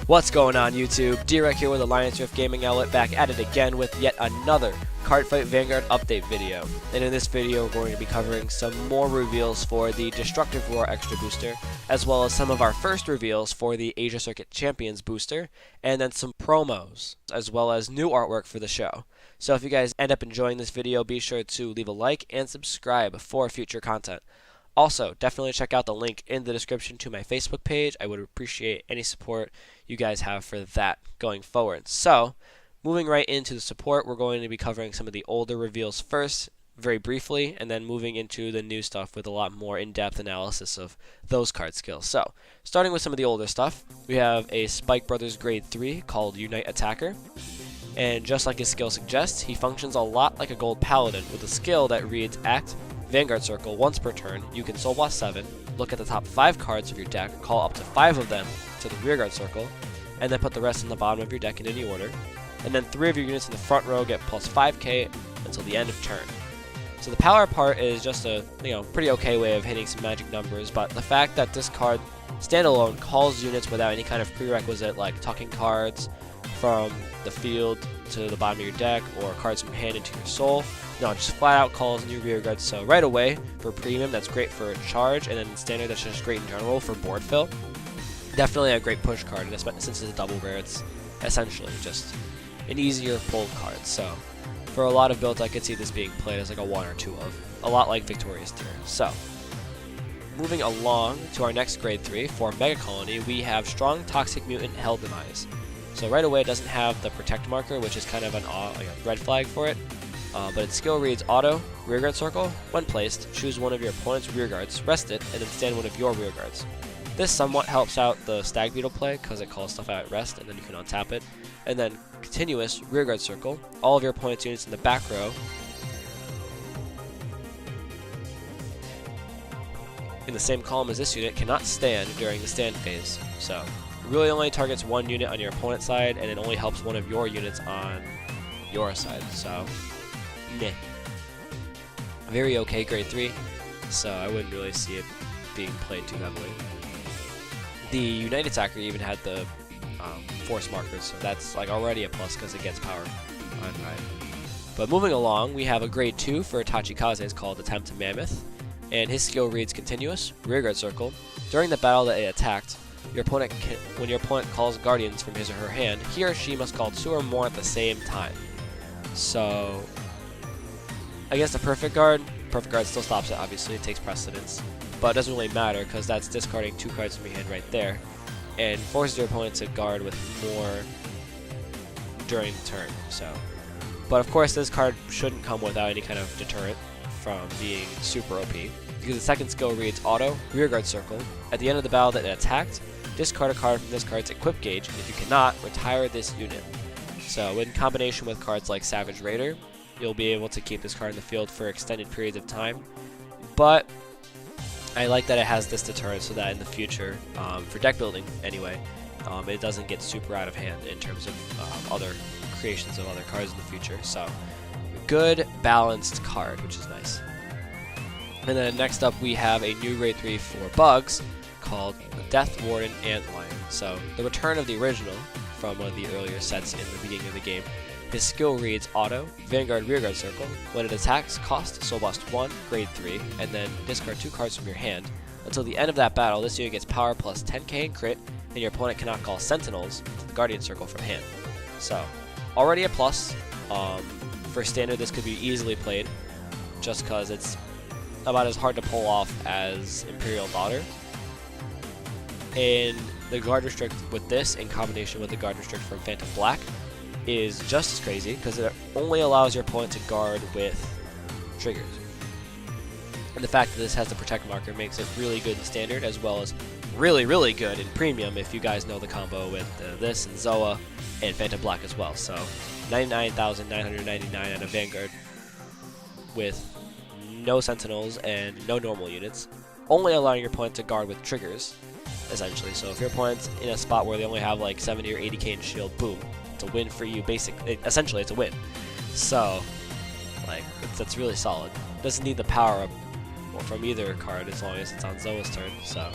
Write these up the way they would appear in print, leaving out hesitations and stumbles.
What's going on YouTube? D-Rec here with Alliance Rift Gaming Outlet, back at it again with yet another Cardfight Vanguard update video. And in this video we're going to be covering some more reveals for the Destructive Roar Extra Booster, as well as some of our first reveals for the Asia Circuit Champions Booster, and then some promos, as well as new artwork for the show. So if you guys end up enjoying this video, be sure to leave a like and subscribe for future content. Also, definitely check out the link in the description to my Facebook page. I would appreciate any support you guys have for that going forward. So, moving right into the support, we're going to be covering some of the older reveals first, very briefly, and then moving into the new stuff with a lot more in-depth analysis of those card skills. So, starting with some of the older stuff, we have a Spike Brothers Grade 3 called Unite Attacker. And just like his skill suggests, he functions a lot like a Gold Paladin with a skill that reads Act Vanguard Circle once per turn. You can Soul Blast 7, look at the top 5 cards of your deck, call up to 5 of them to the Rearguard Circle, and then put the rest in the bottom of your deck in any order. And then 3 of your units in the front row get plus 5k until the end of turn. So the power part is just a pretty okay way of hitting some magic numbers, but the fact that this card standalone calls units without any kind of prerequisite like tucking cards from the field to the bottom of your deck or cards from hand into your soul. No, just flat out calls new rear guards. So right away for premium, that's great for charge, and then standard, that's just great in general for board fill. Definitely a great push card, and since it's a double rare, it's essentially just an easier pull card. So for a lot of builds, I could see this being played as like a 1 or 2 of, a lot like Victorious Tier. So moving along to our next grade 3 for Mega Colony, we have Strong Toxic Mutant Hell Demise. So right away it doesn't have the protect marker, which is kind of a red flag for it. But its skill reads Auto, Rearguard Circle. When placed, choose one of your opponent's rearguards, rest it, and then stand one of your rearguards. This somewhat helps out the Stag Beetle play because it calls stuff out at rest, and then you can untap it. And then Continuous Rearguard Circle. All of your opponent's units in the back row in the same column as this unit cannot stand during the stand phase. So it really only targets one unit on your opponent's side, and it only helps one of your units on your side. So meh. Very okay grade 3, so I wouldn't really see it being played too heavily. The Unite Attacker even had the force markers, so that's like already a plus because it gets power on high. But moving along, we have a grade 2 for Tachikaze. It's called Attempt to Mammoth, and his skill reads Continuous Rearguard Circle. During the battle that it attacked, when your opponent calls Guardians from his or her hand, he or she must call 2 or more at the same time. So against a Perfect Guard still stops it, obviously, it takes precedence, but it doesn't really matter because that's discarding 2 cards from your hand right there, and forces your opponent to guard with more during the turn. So, but of course this card shouldn't come without any kind of deterrent from being super OP, because the second skill reads Auto, Rearguard Circle. At the end of the battle that it attacked, discard a card from this card's equip gauge, and if you cannot, retire this unit. So in combination with cards like Savage Raider, you'll be able to keep this card in the field for extended periods of time. But I like that it has this deterrent so that in the future, for deck building anyway, it doesn't get super out of hand in terms of other creations of other cards in the future. So good balanced card, which is nice. And then next up we have a new grade 3 for Bugs called Death Warden Antlion. So the return of the original from one of the earlier sets in the beginning of the game. His skill reads Auto, Vanguard Rearguard Circle. When it attacks, cost Soul Blast 1, grade 3, and then discard 2 cards from your hand. Until the end of that battle, this unit gets power plus 10k in crit, and your opponent cannot call Sentinels to the Guardian Circle from hand. So, already a plus. For standard, this could be easily played, just because it's about as hard to pull off as Imperial Daughter. And the guard restrict with this, in combination with the guard restrict from Phantom Black, is just as crazy because it only allows your opponent to guard with triggers. And the fact that this has the protect marker makes it really good in standard, as well as really, really good in premium if you guys know the combo with this and Zoa and Phantom Black as well. So 99,999 out of Vanguard with no Sentinels and no normal units, only allowing your opponent to guard with triggers, essentially. So if your opponent's in a spot where they only have like 70 or 80k in shield, boom, it's a win for you. Essentially, it's a win. So, like, that's really solid. Doesn't need the power up from either card as long as it's on Zoa's turn. So,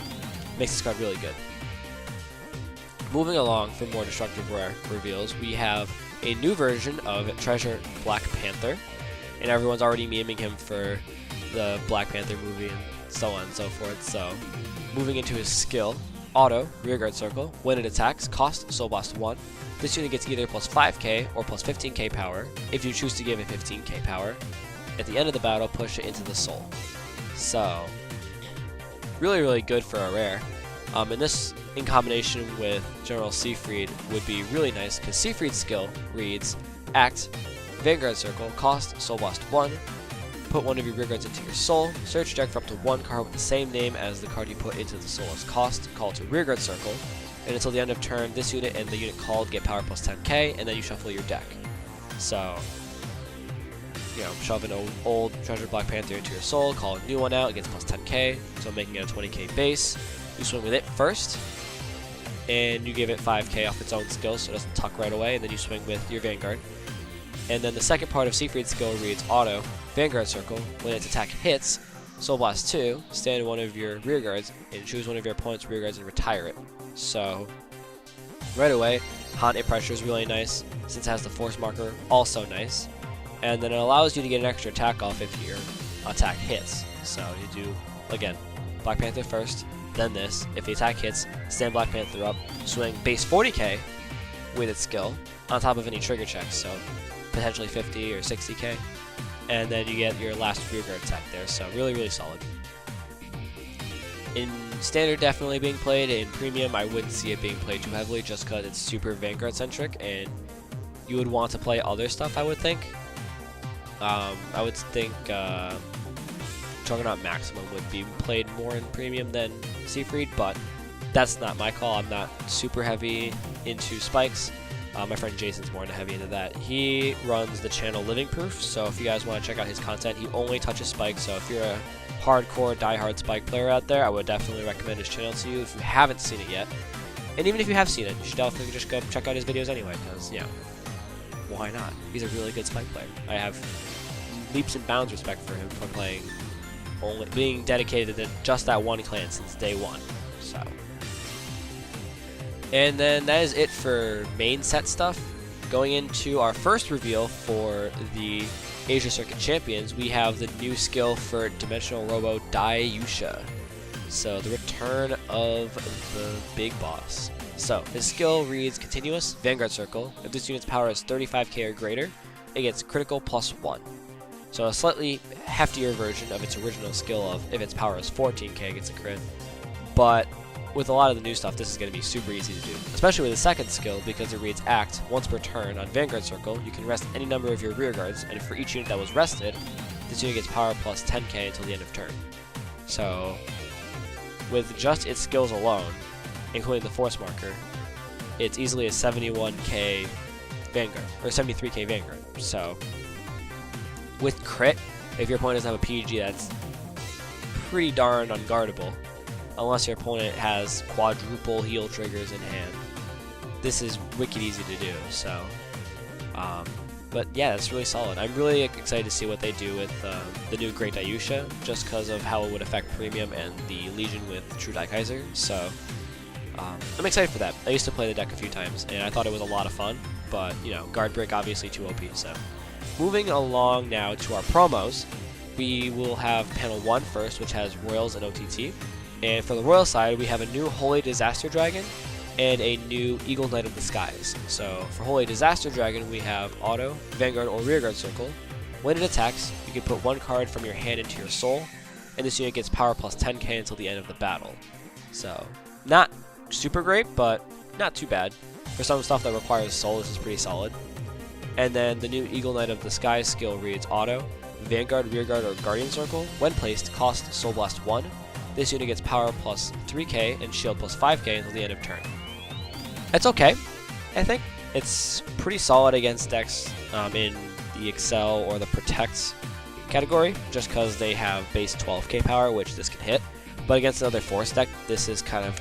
makes this card really good. Moving along for more Destructive Roar reveals, we have a new version of Treasure Black Panther, and everyone's already memeing him for the Black Panther movie and so on and so forth. So, moving into his skill, Auto, Rearguard Circle, when it attacks, cost Soul Blast 1. This unit gets either plus 5k or plus 15k power. If you choose to give it 15k power, at the end of the battle, push it into the soul. So, really good for a rare. And this, in combination with General Seifried, would be really nice, because Seifried's skill reads, Act, Vanguard Circle, cost Soul Blast 1, put one of your rearguards into your soul, search deck for up to one card with the same name as the card you put into the soul as cost, call to Rearguard Circle, and until the end of turn, this unit and the unit called get power plus 10k, and then you shuffle your deck. So, you know, shove an old Treasure Black Panther into your soul, call a new one out, it gets plus 10k, so making it a 20k base. You swing with it first, and you give it 5k off its own skill, so it doesn't tuck right away, and then you swing with your Vanguard. And then the second part of Seifried's skill reads Auto, Vanguard Circle, when its attack hits, Soul Blast 2, stand one of your rearguards, and choose one of your opponent's rearguards and retire it. So, right away, Haunt It Pressure is really nice, since it has the Force Marker, also nice. And then it allows you to get an extra attack off if your attack hits. So you do, again, Black Panther first, then this. If the attack hits, stand Black Panther up, swing base 40k with its skill, on top of any trigger checks, so potentially 50 or 60k. And then you get your last rearguard attack there, so really solid. In Standard, definitely being played. In Premium, I wouldn't see it being played too heavily, just because it's super Vanguard centric, and you would want to play other stuff, I would think. I would think Juggernaut Maximum would be played more in Premium than Seifried, but that's not my call. I'm not super heavy into spikes. My friend Jason's more heavy into that. He runs the channel Living Proof, so if you guys want to check out his content, he only touches spikes, so if you're a hardcore, die-hard spike player out there, I would definitely recommend his channel to you if you haven't seen it yet. And even if you have seen it, you should definitely just go check out his videos anyway, because, you know, why not? He's a really good spike player. I have leaps and bounds respect for him for playing, only being dedicated to just that one clan since day one. So, and then that is it for main set stuff. Going into our first reveal for the Asia Circuit Champions, we have the new skill for Dimensional Robo Daiyusha. So the return of the big boss. So his skill reads Continuous Vanguard Circle. If this unit's power is 35k or greater, it gets critical +1. So a slightly heftier version of its original skill of if its power is 14k, it gets a crit. But with a lot of the new stuff, this is going to be super easy to do, especially with the second skill, because it reads Act once per turn on Vanguard Circle. You can rest any number of your rearguards, and for each unit that was rested, this unit gets power plus 10k until the end of turn. So, with just its skills alone, including the Force Marker, it's easily a 71k Vanguard, or 73k Vanguard. So, with crit, if your opponent doesn't have a PG, that's pretty darn unguardable. Unless your opponent has quadruple heal triggers in hand. This is wicked easy to do, so. But yeah, it's really solid. I'm really excited to see what they do with the new Great Daiyusha, just because of how it would affect Premium and the Legion with True Dai Kaiser, so. I'm excited for that. I used to play the deck a few times, and I thought it was a lot of fun, but, you know, Guard Break obviously too OP, so. Moving along now to our promos, we will have Panel 1 first, which has Royals and OTT. And for the Royal side, we have a new Holy Disaster Dragon and a new Eagle Knight of the Skies. So for Holy Disaster Dragon, we have Auto, Vanguard, or Rearguard Circle. When it attacks, you can put one card from your hand into your soul, and this unit gets power plus 10k until the end of the battle. So, not super great, but not too bad. For some stuff that requires soul, this is pretty solid. And then the new Eagle Knight of the Skies skill reads Auto, Vanguard, Rearguard, or Guardian Circle. When placed, cost Soul Blast 1. This unit gets power plus 3k and shield plus 5k until the end of turn. It's okay, I think. It's pretty solid against decks in the Excel or the Protects category, just because they have base 12k power, which this can hit. But against another Force deck, this is kind of,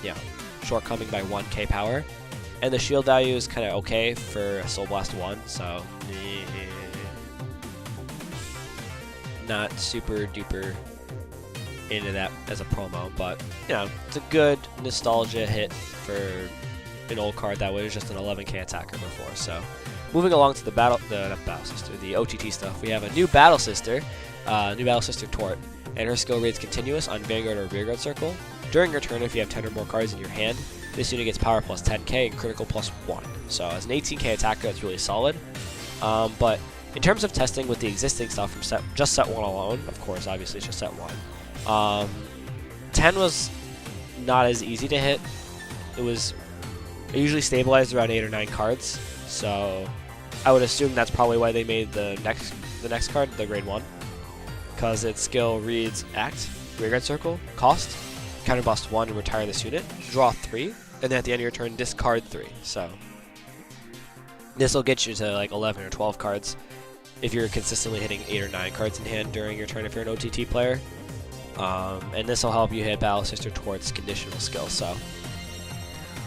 yeah, shortcoming by 1k power. And the shield value is kind of okay for a Soul Blast 1, so not super duper into that as a promo, but you know, it's a good nostalgia hit for an old card that was just an 11k attacker before. So, moving along to the the OTT stuff, we have a new Battle Sister Tort, and her skill reads continuous on Vanguard or Rearguard Circle. During your turn, if you have 10 or more cards in your hand, this unit gets power plus 10k and critical plus 1. So as an 18k attacker, that's really solid. But in terms of testing with the existing stuff from set 1 alone, of course, obviously it's just set 1. 10 was not as easy to hit. It usually stabilized around 8 or 9 cards, so I would assume that's probably why they made the next card, the grade 1, because its skill reads Act, Rearguard Circle, Cost, Counterblast 1 and retire this unit, draw 3, and then at the end of your turn discard 3. So this will get you to like 11 or 12 cards if you're consistently hitting 8 or 9 cards in hand during your turn if you're an OTT player. And this will help you hit Battle Sister towards conditional skill. So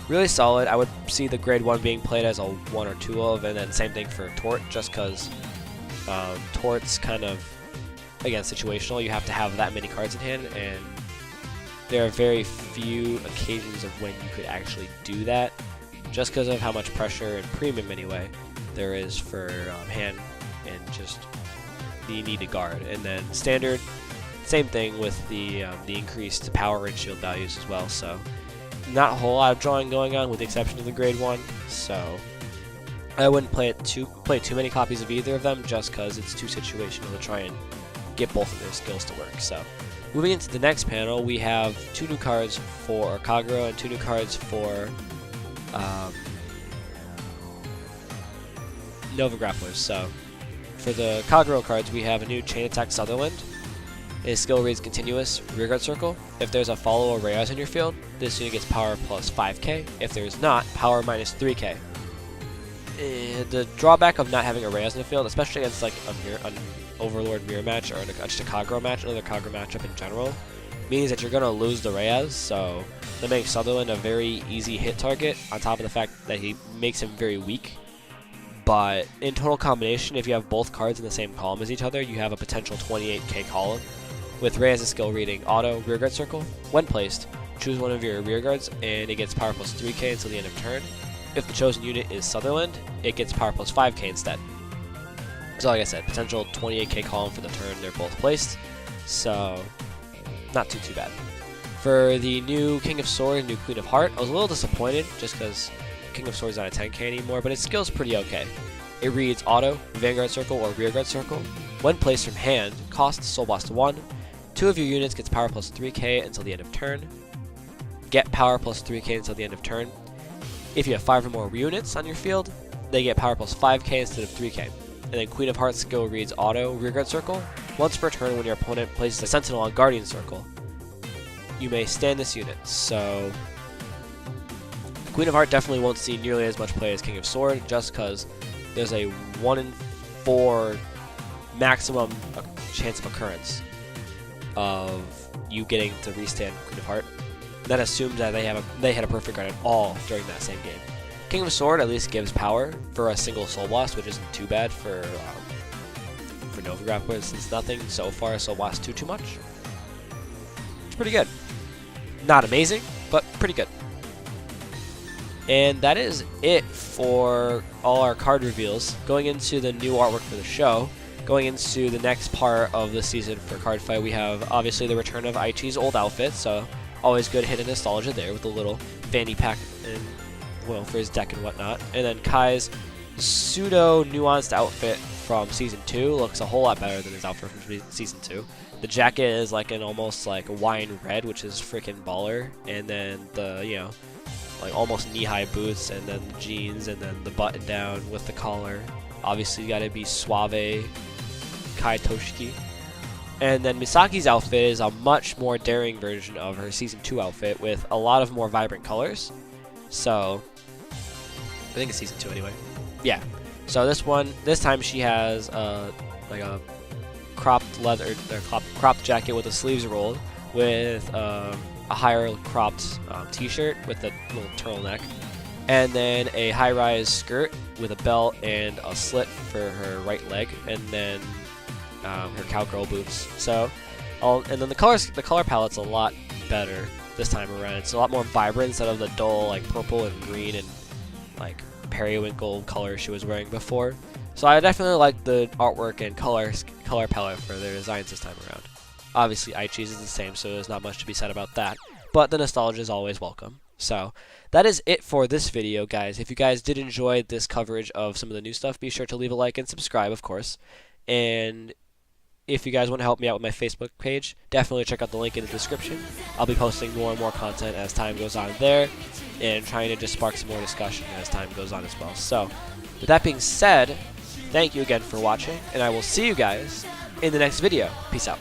really solid. I would see the grade 1 being played as a 1 or 2 of, and then same thing for Tort, just because Tort's kind of, again, situational. You have to have that many cards in hand, and there are very few occasions of when you could actually do that, just because of how much pressure and premium, anyway, there is for hand and just the need to guard. And then standard, same thing with the increased power and shield values as well. So not a whole lot of drawing going on, with the exception of the grade 1. So I wouldn't play too many copies of either of them, just because it's too situational to try and get both of their skills to work. So moving into the next panel, we have 2 new cards for Kagero and 2 new cards for Nova Grapplers. So for the Kagero cards, we have a new Chain Attack Sutherland. His skill reads continuous, Rearguard Circle. If there's a follow or Reyes in your field, this unit gets power plus 5k. If there's not, power minus 3k. The drawback of not having a Reyes in the field, especially against like an Overlord mirror match or just a Kagero match, another Kagero matchup in general, means that you're going to lose the Reyes. So that makes Sutherland a very easy hit target, on top of the fact that he makes him very weak. But in total combination, if you have both cards in the same column as each other, you have a potential 28k column, with Reyes' skill reading Auto Rearguard Circle. When placed, choose one of your rearguards and it gets power plus 3k until the end of turn. If the chosen unit is Sutherland, it gets power plus 5k instead. So like I said, potential 28k column for the turn they're both placed, so not too bad. For the new King of Swords and new Queen of Heart, I was a little disappointed just because King of Swords is not a 10k anymore, but its skill's pretty okay. It reads Auto, Vanguard Circle, or Rearguard Circle. When placed from hand, cost Soul Blast 1. 2 of your units gets power plus 3k until the end of turn. Get power plus 3k until the end of turn. If you have 5 or more units on your field, they get power plus 5k instead of 3k. And then Queen of Hearts skill reads Auto Rearguard Circle. Once per turn, when your opponent places a Sentinel on Guardian Circle, you may stand this unit. So Queen of Heart definitely won't see nearly as much play as King of Sword, just because there's a 1 in 4 maximum chance of occurrence of you getting to restand Queen of Heart. That assumes that they had a perfect run at all during that same game. King of Sword at least gives power for a single Soul Blast, which isn't too bad for Nova Grapplers, since nothing so far Soul Blast too much. It's pretty good. Not amazing, but pretty good. And that is it for all our card reveals. Going into the new artwork for the show, going into the next part of the season for Cardfight, we have obviously the return of Aichi's old outfit, so always good hidden nostalgia there with a little fanny pack and, well, for his deck and whatnot. And then Kai's pseudo nuanced outfit from season 2 looks a whole lot better than his outfit from season 2. The jacket is like an almost like wine red, which is freaking baller, and then the, you know, like almost knee-high boots, and then the jeans, and then the button down with the collar. Obviously you gotta be suave Kai Toshiki. And then Misaki's outfit is a much more daring version of her season 2 outfit with a lot of more vibrant colors. So I think it's season 2 anyway. Yeah. So this time she has like a cropped leather, or cropped jacket with the sleeves rolled, with a higher cropped t-shirt with a little turtleneck, and then a high-rise skirt with a belt and a slit for her right leg, and then her cowgirl boots. So, and then the color palette's a lot better this time around. It's a lot more vibrant instead of the dull like purple and green and like periwinkle color she was wearing before. So I definitely like the artwork and color palette for their designs this time around. Obviously, Aichi's is the same, so there's not much to be said about that. But the nostalgia is always welcome. So that is it for this video, guys. If you guys did enjoy this coverage of some of the new stuff, be sure to leave a like and subscribe, of course. And if you guys want to help me out with my Facebook page, definitely check out the link in the description. I'll be posting more and more content as time goes on there, and trying to just spark some more discussion as time goes on as well. So, with that being said, thank you again for watching, and I will see you guys in the next video. Peace out.